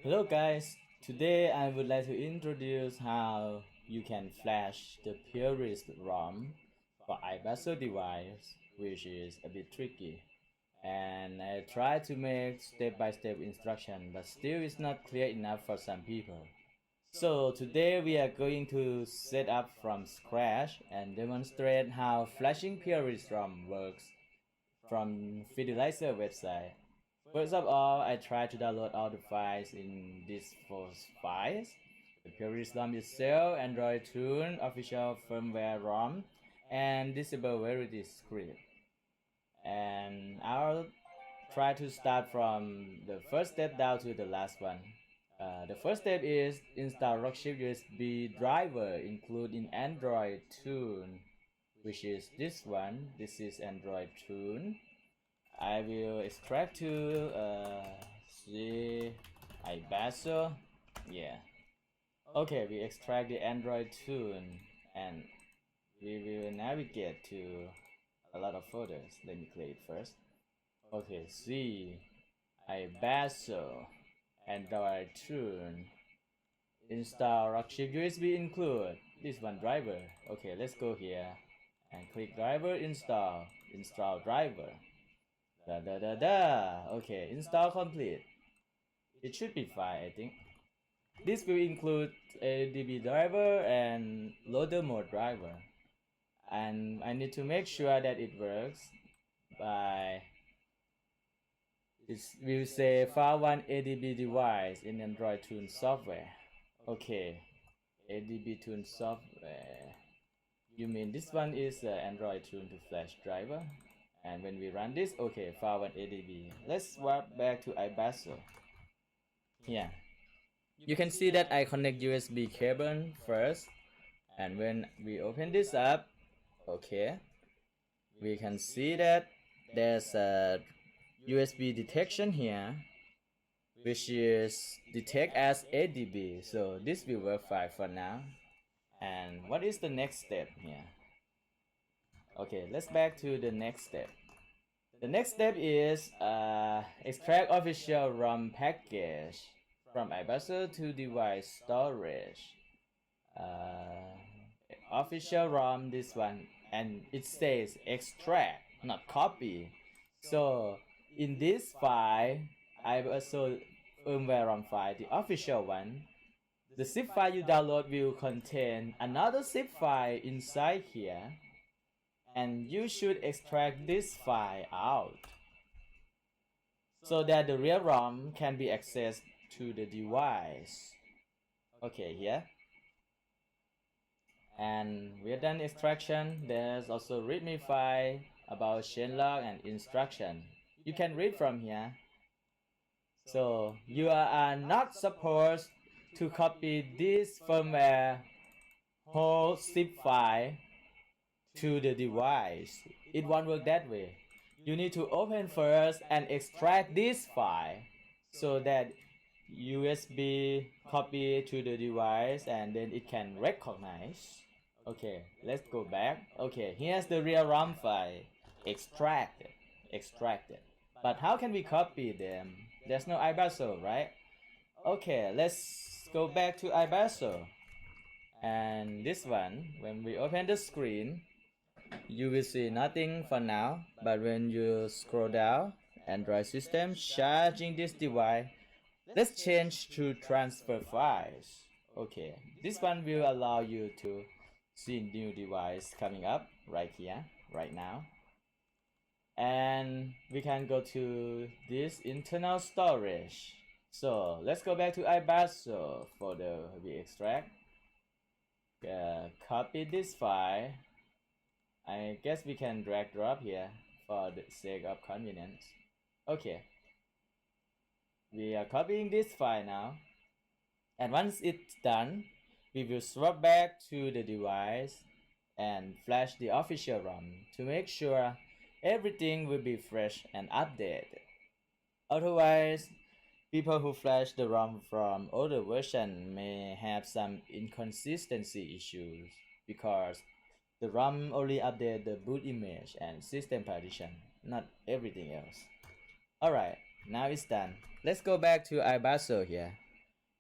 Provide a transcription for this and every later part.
Hello guys, today I would like to introduce how you can flash the Purist ROM for iBasso device, which is a bit tricky. And I try to make step-by-step instruction, but still it's not clear enough for some people. So today we are going to set up from scratch and demonstrate how flashing Purist ROM works from Fidelizer website. First of all, I try to download all the files in these four files. The Purist ROM itself, Android Tune, official firmware ROM, and disable Verity script. And I'll try to start from the first step down to the last one. The first step is install Rockchip USB driver include in Android Tune, which is this one. This is Android Tune. I will extract to see iBasso. Yeah. Okay, we extract the Android tune and we will navigate to a lot of folders. Let me clear it first. Okay, see iBasso, Android tune, install Rockchip USB include this one driver. Okay, let's go here and click driver install driver. Okay, install complete. It should be fine, I think. This will include a DB driver and loader mode driver. And I need to make sure that it works by it will say file 1 ADB device in Android Tune software. Okay, ADB Tune software. You mean this one is Android Tune to Flash driver? And when we run this, okay, file 1 ADB. Let's swap back to iBasso. Here, you can see that I connect USB cable first, and when we open this up, okay, we can see that there's a USB detection here, which is detect as ADB. So this will work fine for now. And what is the next step here? Okay, let's back to the next step. The next step is extract official ROM package from iBasso to device storage. Official ROM, this one, and it says extract, not copy. So in this file, iBasso firmware ROM file, the official one, the zip file you download will contain another zip file inside here, and you should extract this file out so that the real ROM can be accessed to the device. Okay, here. And we're done extraction. There's also readme file about changelog and instruction. You can read from here. So you are not supposed to copy this firmware whole zip file to the device. It won't work that way. You need to open first and extract this file so that USB copy to the device and then it can recognize. Okay, let's go back. Okay, here's the real ROM file. Extracted. But how can we copy them? There's no iBasso, right? Okay, let's go back to iBasso. And this one, when we open the screen, you will see nothing for now, but when you scroll down, Android system charging this device. Let's change to transfer files. Okay, this one will allow you to see new device coming up right here, right now. And we can go to this internal storage. So let's go back to iBasso folder we extract. Copy this file. I guess we can drag drop here for the sake of convenience. Okay. We are copying this file now. And once it's done, we will swap back to the device and flash the official ROM to make sure everything will be fresh and updated. Otherwise, people who flash the ROM from older version may have some inconsistency issues because the ROM only updates the boot image and system partition, not everything else. Alright, now it's done. Let's go back to iBasso here.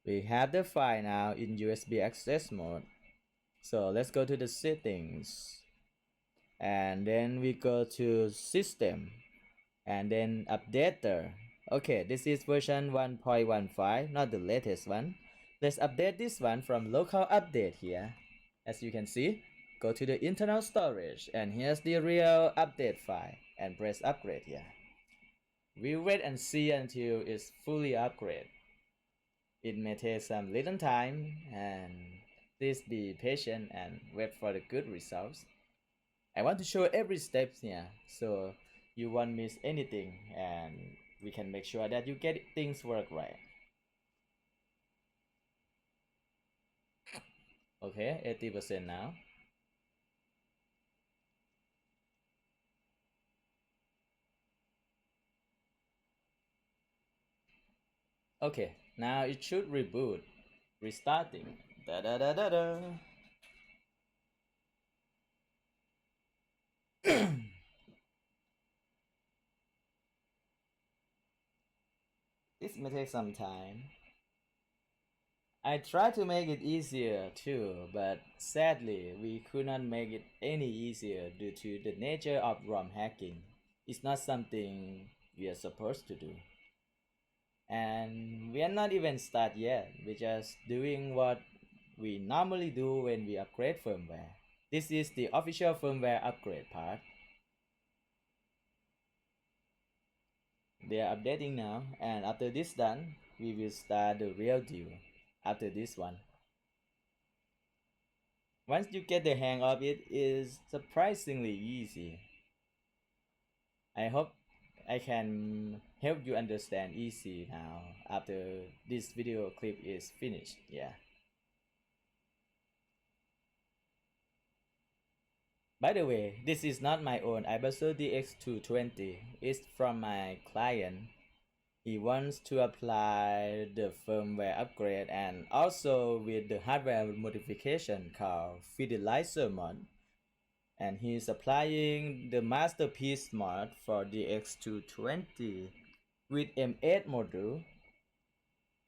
We have the file now in USB access mode. So let's go to the settings. And then we go to system. And then updater. Okay, this is version 1.15, not the latest one. Let's update this one from local update here. As you can see, go to the internal storage and here's the real update file and press upgrade here. We wait and see until it's fully upgraded. It may take some little time and please be patient and wait for the good results. I want to show every step here so you won't miss anything and we can make sure that you get things work right. Okay, 80% now. Okay, now it should reboot. Restarting. Da da da da da. This may take some time. I tried to make it easier too, but sadly we could not make it any easier due to the nature of ROM hacking. It's not something we are supposed to do. And we are not even started yet. We're just doing what we normally do when we upgrade firmware. This is the official firmware upgrade part. They are updating now, and after this done, we will start the real deal after this one. Once you get the hang of it, is surprisingly easy. I hope I can help you understand easy now after this video clip is finished. Yeah. By the way, this is not my own iBasso DX220. It's from my client. He wants to apply the firmware upgrade and also with the hardware modification called Fidelizer mod. And he's applying the masterpiece mod for the X220 with M8 module.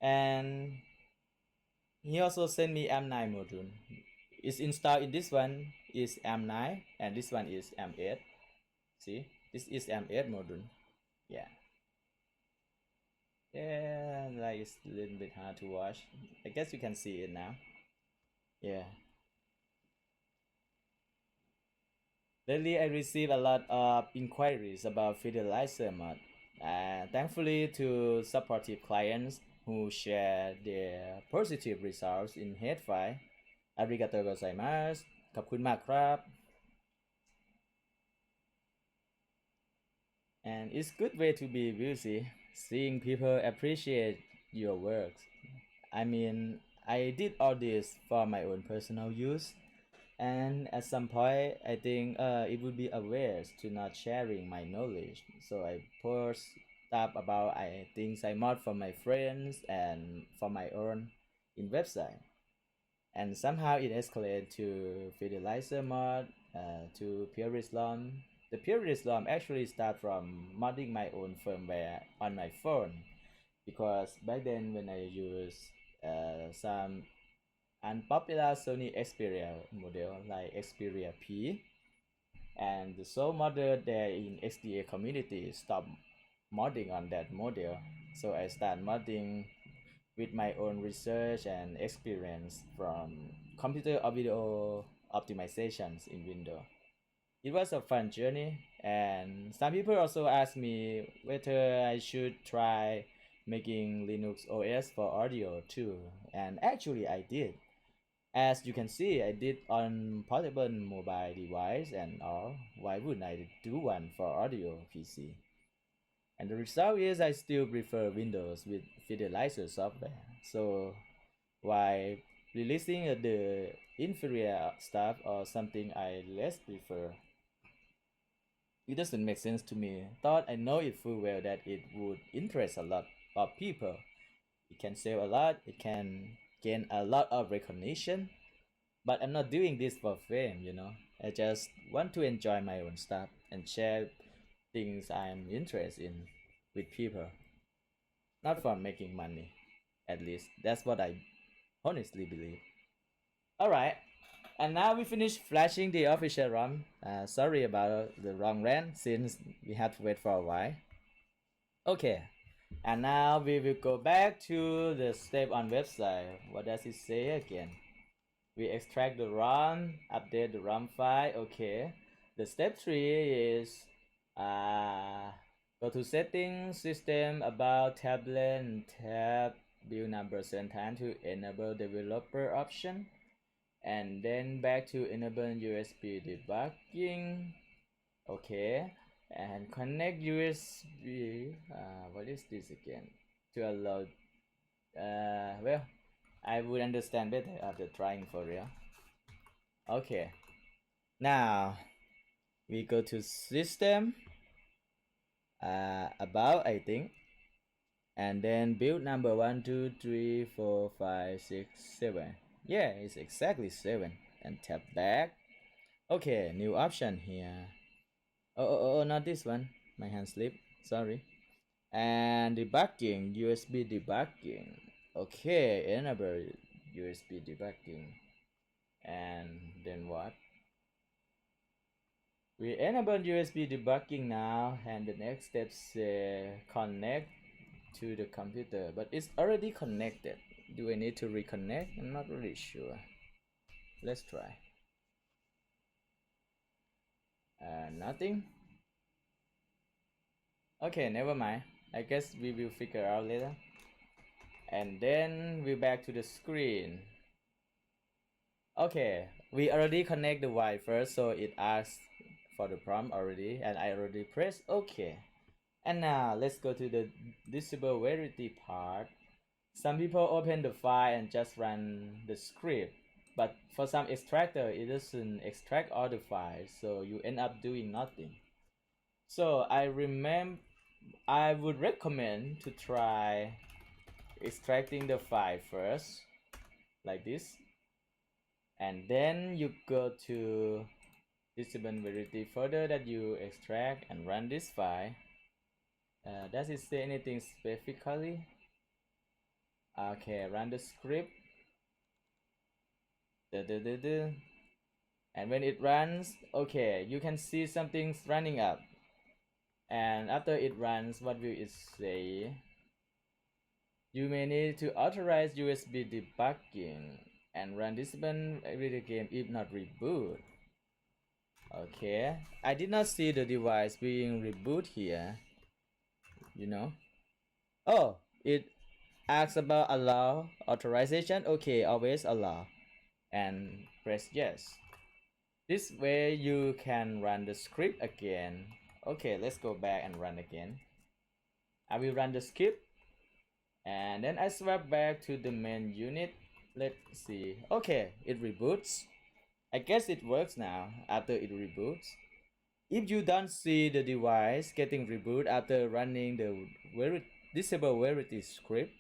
And he also sent me M9 module. It's installed in this one is M9 and this one is M8. See, this is M8 module. Yeah. Yeah, like it's a little bit hard to watch. I guess you can see it now. Yeah. Lately, I receive a lot of inquiries about Fidelizer mod. Thankfully to supportive clients who share their positive results in headfile. Arigatou gozaimasu. ขอบคุณมากครับ And it's good way to be busy, seeing people appreciate your work. I mean, I did all this for my own personal use. And at some point, I think it would be a waste to not sharing my knowledge. So I post stuff about things I mod for my friends and for my own in website. And somehow it escalated to Fidelizer mod, to Purist ROM. The Purist ROM actually started from modding my own firmware on my phone because back then when I used some unpopular Sony Xperia model like Xperia P, and the sole modder there in XDA community stopped modding on that model. So I started modding with my own research and experience from computer or video optimizations in Windows. It was a fun journey, and some people also asked me whether I should try making Linux OS for audio too, and actually I did. As you can see, I did on portable mobile device and all. Why wouldn't I do one for audio PC? And the result is I still prefer Windows with Fidelizer software. So why releasing the inferior stuff or something I less prefer? It doesn't make sense to me. Thought I know it full well that it would interest a lot of people. It can sell a lot, it can gain a lot of recognition. But I'm not doing this for fame, you know. I just want to enjoy my own stuff and share things I'm interested in with people, not for making money. At least that's what I honestly believe. Alright, and now we finished flashing the official ROM. Sorry about the wrong rant since we had to wait for a while. Okay, and now we will go back to the step on website. What does it say again? We extract the ROM, update the ROM file. Okay, the step 3 is go to settings, system, about, tablet, and tab build number time to enable developer option, and then back to enable USB debugging. Okay, and connect USB. What is this again? To allow. Well, I would understand better after trying for real. Okay, now we go to system. About, I think, and then build number 1 2 3 4 5 6 7. Yeah, it's exactly 7, and tap back. Okay, new option here. Oh, not this one, my hand slipped, sorry. And debugging, USB debugging. Okay, enable USB debugging. And then what? We enable USB debugging now, and the next step say connect to the computer, but it's already connected. Do I need to reconnect? I'm not really sure. Let's try. Nothing. Okay, never mind. I guess we will figure out later. And then we're back to the screen. Okay, we already connect the wire first, so it asks for the prompt already, and I already pressed OK. And now let's go to the disability part. Some people open the file and just run the script, but for some extractor, it doesn't extract all the files, so you end up doing nothing. So I would recommend to try extracting the file first, like this, and then you go to disability folder that you extract and run this file. Does it say anything specifically? Okay, run the script. And when it runs, okay, you can see something's running up. And after it runs, what will it say? You may need to authorize USB debugging and run this video game if not reboot. Okay, I did not see the device being reboot here, you know. Oh, it asks about allow authorization. Okay, always allow, and press yes. This way you can run the script again. Okay, let's go back and run again. I will run the script, and then I swap back to the main unit. Let's see. Okay, it reboots. I guess it works now after it reboots. If you don't see the device getting reboot after running the disable verity script,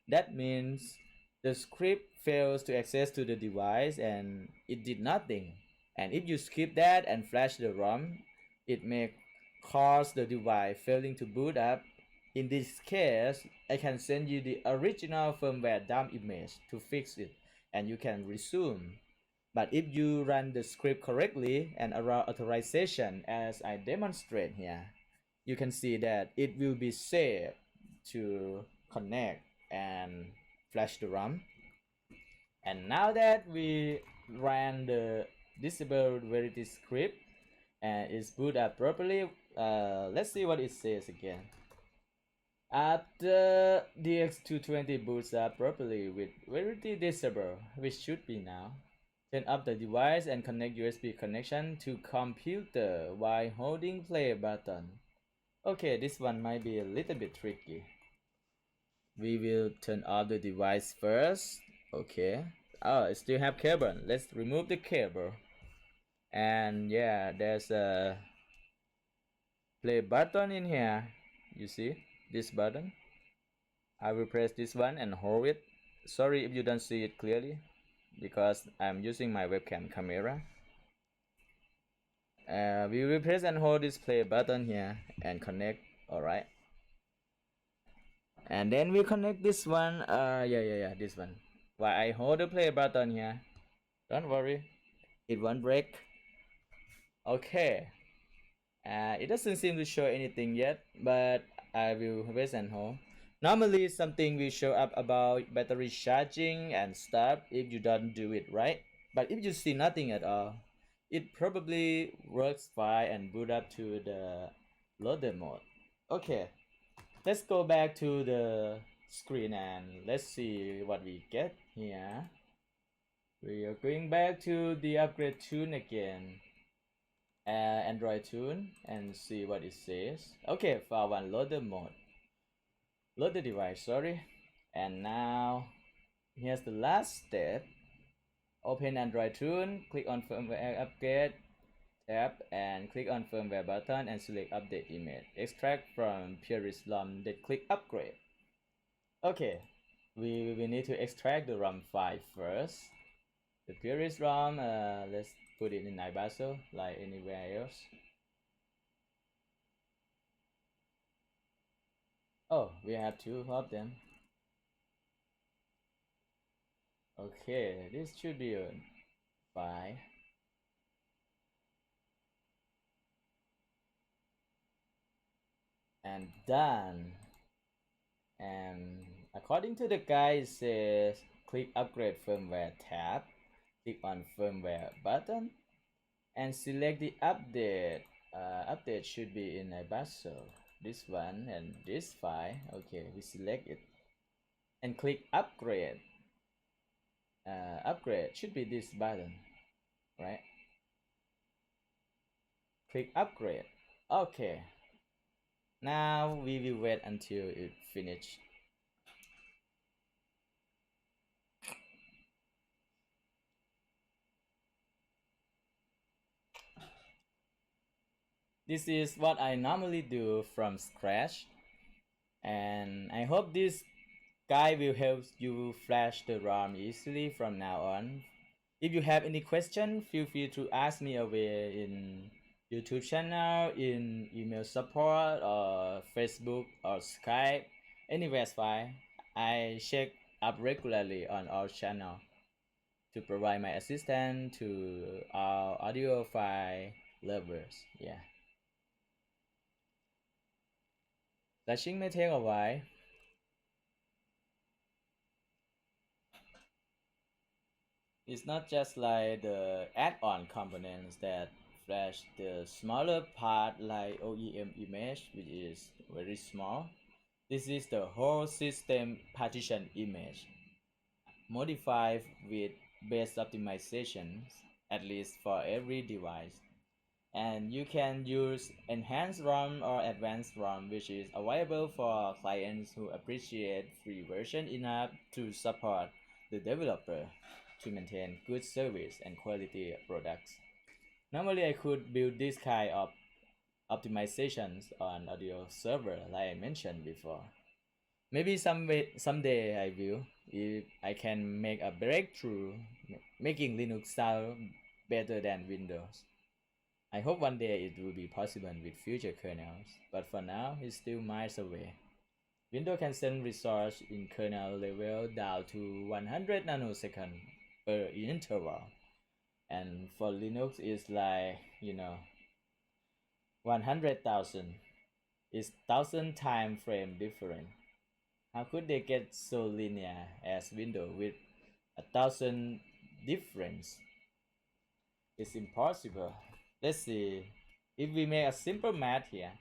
that means the script fails to access to the device and it did nothing. And if you skip that and flash the ROM, it may cause the device failing to boot up. In this case, I can send you the original firmware dump image to fix it, and you can resume. But if you run the script correctly and allow authorization as I demonstrate here, you can see that it will be safe to connect and flash the ROM. And now that we ran the disable verity script and it's boot up properly, let's see what it says again. After DX220 boots up properly with verity disable, which should be now, turn up the device and connect USB connection to computer while holding play button. Okay, this one might be a little bit tricky. We will turn off the device first. Okay. Oh, it still have cable. Let's remove the cable. And yeah, there's a play button in here. You see this button? I will press this one and hold it. Sorry if you don't see it clearly because I'm using my webcam camera. We will press and hold this play button here and connect. Alright. And then we connect this one. Yeah, this one. While I hold the play button here, don't worry, it won't break. Okay. It doesn't seem to show anything yet, but I will wait and hold. Normally, something will show up about battery charging and stuff if you don't do it right. But if you see nothing at all, it probably works fine and boot up to the loader mode. Okay, let's go back to the screen and let's see what we get here. We are going back to the upgrade tune again. Android tune and see what it says. Okay, file one loader mode. Load the device, sorry. And now here's the last step. Open Android tune, click on firmware upgrade tab and click on firmware button and select update image. Extract from Purist ROM, then click upgrade. Okay, we need to extract the ROM file first. The Purist ROM, let's put it in iBasso like anywhere else. Oh, we have two of them. Okay, this should be a file. And done. And according to the guide, it says click upgrade firmware tab, click on firmware button, and select the update. Update should be in iBasso. This one and this file. Okay, we select it and click upgrade. Upgrade should be this button, right? Click upgrade. Okay. Now we will wait until it finishes. This is what I normally do from scratch, and I hope this guide will help you flash the ROM easily from now on. If you have any question, feel free to ask me away in YouTube channel, in email support, or Facebook or Skype, anywhere's fine. I check up regularly on our channel to provide my assistance to our audiophile lovers. Yeah. Flashing may take a while. It's not just like the add-on components that flash the smaller part like OEM image, which is very small. This is the whole system partition image, modified with base optimizations, at least for every device. And you can use enhanced ROM or advanced ROM, which is available for clients who appreciate free version enough to support the developer to maintain good service and quality products. Normally I could build this kind of optimizations on audio server like I mentioned before. Maybe someday I will, if I can make a breakthrough making Linux sound better than Windows. I hope one day it will be possible with future kernels, but for now it's still miles away. Windows can send resource in kernel level down to 100 nanoseconds per interval, and for Linux it's like 100,000. It's 1,000 time frame different. How could they get so linear as Windows with 1,000 difference? It's impossible. Let's see. If we make a simple math here,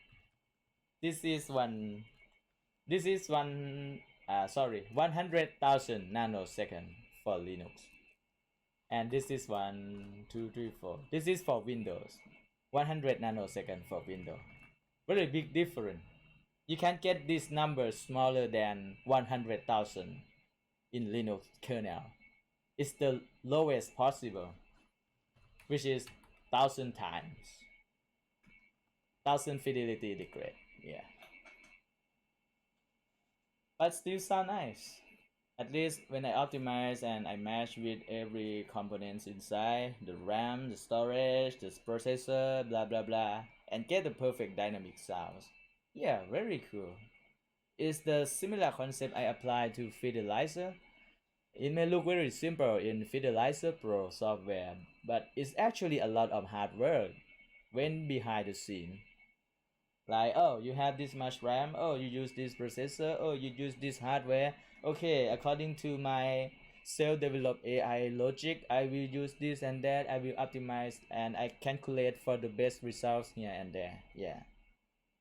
this is 100,000 nanosecond for Linux, and this is 1, 2, 3, 4. This is for Windows, 100 nanosecond for Windows. Very big difference. You can't get this number smaller than 100,000 in Linux kernel. It's the lowest possible, which is 1,000 times. 1,000 fidelity degree. Yeah. But still sound nice. At least when I optimize and I match with every components inside, the RAM, the storage, the processor, blah blah blah, and get the perfect dynamic sounds. Yeah, very cool. It's the similar concept I applied to Fidelizer. It may look very simple in Fidelizer Pro software, but it's actually a lot of hard work went behind the scene. Like, oh, you have this much RAM, oh, you use this processor, oh, you use this hardware. Okay, according to my self-developed AI logic, I will use this and that, I will optimize and I calculate for the best results here and there. Yeah.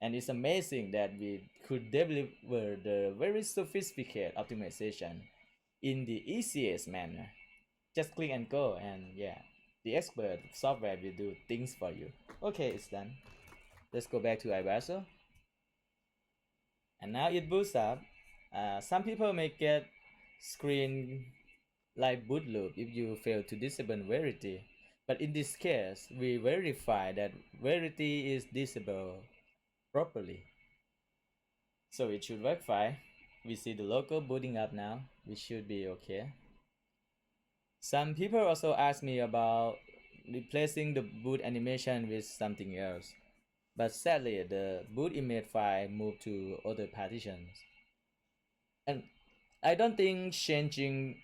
And it's amazing that we could deliver the very sophisticated optimization in the easiest manner. Just click and go, and yeah, the expert software will do things for you. Okay, it's done. Let's go back to iBasso. And now it boots up. Some people may get screen like boot loop if you fail to disable Verity. But in this case, we verify that Verity is disabled properly. So it should work fine. We see the logo booting up now. We should be okay. Some people also ask me about replacing the boot animation with something else. But sadly, the boot image file moved to other partitions. And I don't think changing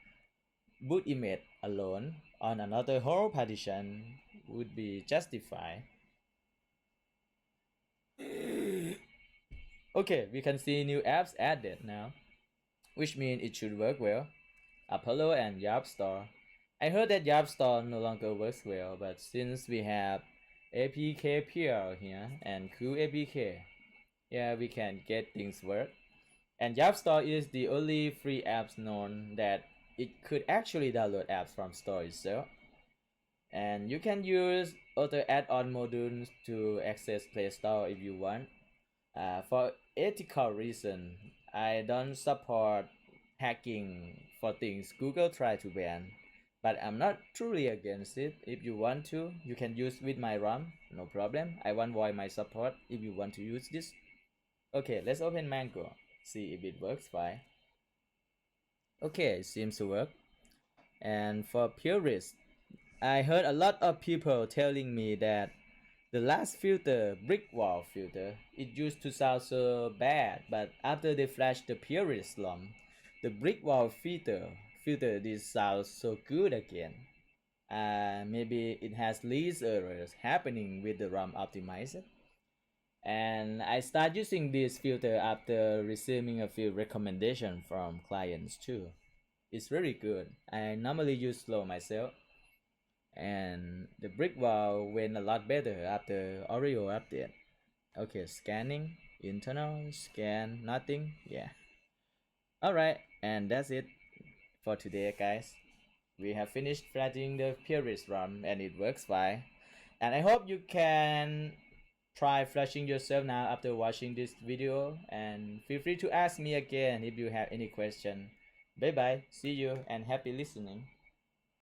boot image alone on another whole partition would be justified. Okay, we can see new apps added now, which means it should work well. Apollo and Yarp Store. I heard that Yarp Store no longer works well, but since we have APK PR here and Cool APK, yeah, we can get things work. And Yarp Store is the only free apps known that it could actually download apps from store itself. And you can use other add-on modules to access Play Store if you want. For ethical reason, I don't support hacking for things Google try to ban, but I'm not truly against it. If you want to, you can use with my ROM, no problem. I won't void my support if you want to use this. Okay, let's open Mango, see if it works fine. Okay, it seems to work. And for purists, I heard a lot of people telling me that the last filter, brick wall filter, it used to sound so bad, but after they flashed the purist ROM, the brick wall filter this sounds so good again. Maybe it has least errors happening with the ROM optimizer. And I start using this filter after receiving a few recommendations from clients too. It's very good. I normally use slow myself, and the brick wall went a lot better after Oreo update. Okay, scanning, internal, scan, nothing, yeah. Alright, and that's it for today, guys. We have finished flattening the purist ROM and it works fine. And I hope you can try flashing yourself now after watching this video, and feel free to ask me again if you have any question. Bye bye, see you and happy listening.